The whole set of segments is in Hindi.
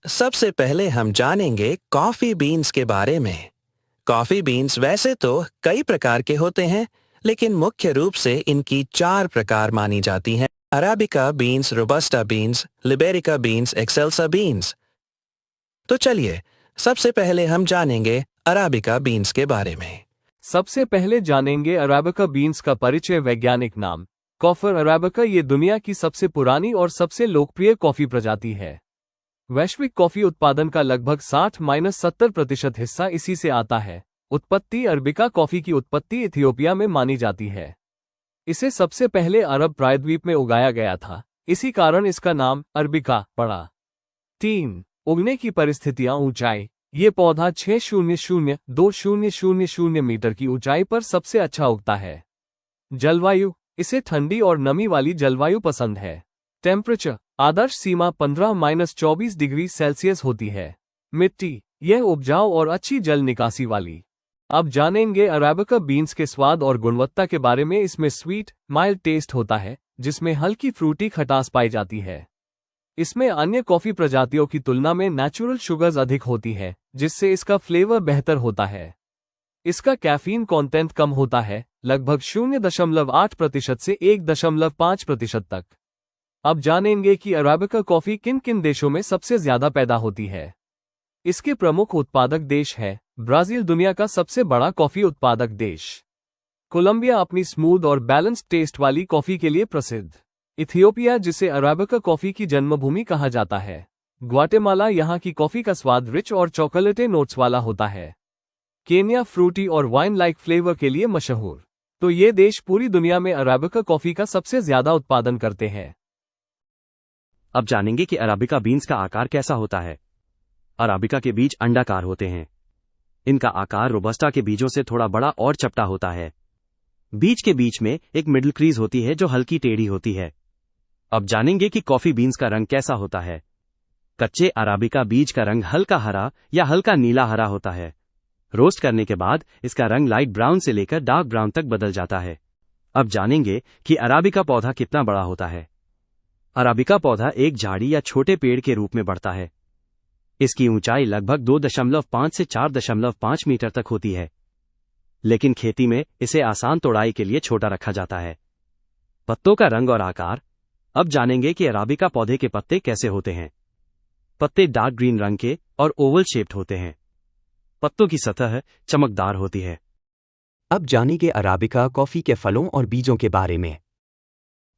सबसे पहले हम जानेंगे कॉफी बीन्स के बारे में। कॉफी बीन्स वैसे तो कई प्रकार के होते हैं, लेकिन मुख्य रूप से इनकी 4 प्रकार मानी जाती हैं: arabica beans, robusta beans, liberica beans, excelsa beans. तो चलिए, सबसे पहले हम जानेंगे अराबिका बीन्स के बारे में। सबसे पहले जानेंगे अराबिका बीन्स का परिचय। वैज्ञानिक नाम कॉफर अराबिका। ये दुनिया की सबसे पुरानी और सबसे लोकप्रिय कॉफी प्रजाति है। वैश्विक कॉफी उत्पादन का लगभग 60-70% हिस्सा इसी से आता है। उत्पत्ति अरबिका कॉफी की उत्पत्ति इथियोपिया में मानी जाती है। इसे सबसे पहले अरब प्रायद्वीप में उगाया गया था, इसी कारण इसका नाम अरबिका पड़ा। 3. उगने की परिस्थितियां। ऊंचाई। ये पौधा 600-2000 मीटर की ऊंचाई पर सबसे अच्छा उगता है। जलवायु। इसे ठंडी और नमी वाली जलवायु पसंद है। टेम्परेचर। आदर्श सीमा 15-24 डिग्री सेल्सियस होती है। मिट्टी। यह उपजाऊ और अच्छी जल निकासी वाली। अब जानेंगे अराबिका बीन्स के स्वाद और गुणवत्ता के बारे में। इसमें स्वीट, माइल्ड टेस्ट होता है, जिसमें हल्की फ्रूटी खटास पाई जाती है। इसमें अन्य कॉफी प्रजातियों की तुलना में नेचुरल शुगर्स अधिक होती है, जिससे इसका फ्लेवर बेहतर होता है। इसका कैफीन कंटेंट कम होता है, लगभग 0.8% से 1.5% तक। अब जानेंगे कि अराबिका कॉफी किन किन देशों में सबसे ज्यादा पैदा होती है। इसके प्रमुख उत्पादक देश है। ब्राजील दुनिया का सबसे बड़ा कॉफी उत्पादक देश। कोलंबिया अपनी स्मूथ और बैलेंस्ड टेस्ट वाली कॉफी के लिए प्रसिद्ध। इथियोपिया, जिसे अराबिका कॉफी की जन्मभूमि कहा जाता है। ग्वाटेमाला यहाँ की कॉफी का स्वाद रिच और चॉकलेटी नोट्स वाला होता है। केन्या फ्रूटी और वाइन लाइक फ्लेवर के लिए मशहूर। तो ये देश पूरी दुनिया में अराबिका कॉफी का सबसे ज्यादा उत्पादन करते हैं। अब जानेंगे कि अराबिका बीन्स का आकार कैसा होता है। अराबिका के बीज अंडाकार होते हैं। इनका आकार रोबस्टा के बीजों से थोड़ा बड़ा और चपटा होता है। बीज के बीच में एक मिडिल क्रीज होती है जो हल्की टेढ़ी होती है। अब जानेंगे कि कॉफी बीन्स का रंग कैसा होता है। कच्चे अराबिका बीज का रंग हल्का हरा या हल्का नीला हरा होता है। रोस्ट करने के बाद इसका रंग लाइट ब्राउन से लेकर डार्क ब्राउन तक बदल जाता है। अब जानेंगे कि अराबिका पौधा कितना बड़ा होता है। अराबिका पौधा एक झाड़ी या छोटे पेड़ के रूप में बढ़ता है। इसकी ऊंचाई लगभग 2.5 से 4.5 मीटर तक होती है, लेकिन खेती में इसे आसान तोड़ाई के लिए छोटा रखा जाता है। पत्तों का रंग और आकार। अब जानेंगे कि अराबिका पौधे के पत्ते कैसे होते हैं। पत्ते डार्क ग्रीन रंग के और ओवल शेप्ड होते हैं। पत्तों की सतह चमकदार होती है। अब जानेंगे अराबिका कॉफी के फलों और बीजों के बारे में।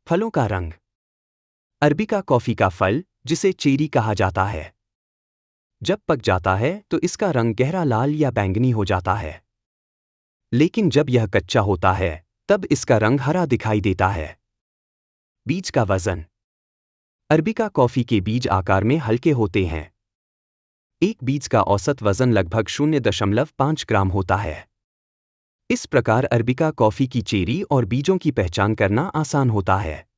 फलों का रंग। अरबिका कॉफी का फल, जिसे चेरी कहा जाता है, जब पक जाता है तो इसका रंग गहरा लाल या बैंगनी हो जाता है, लेकिन जब यह कच्चा होता है तब इसका रंग हरा दिखाई देता है। बीज का वजन। अरबिका कॉफी के बीज आकार में हल्के होते हैं। एक बीज का औसत वजन लगभग 0.5 ग्राम होता है। इस प्रकार अरबिका कॉफी की चेरी और बीजों की पहचान करना आसान होता है।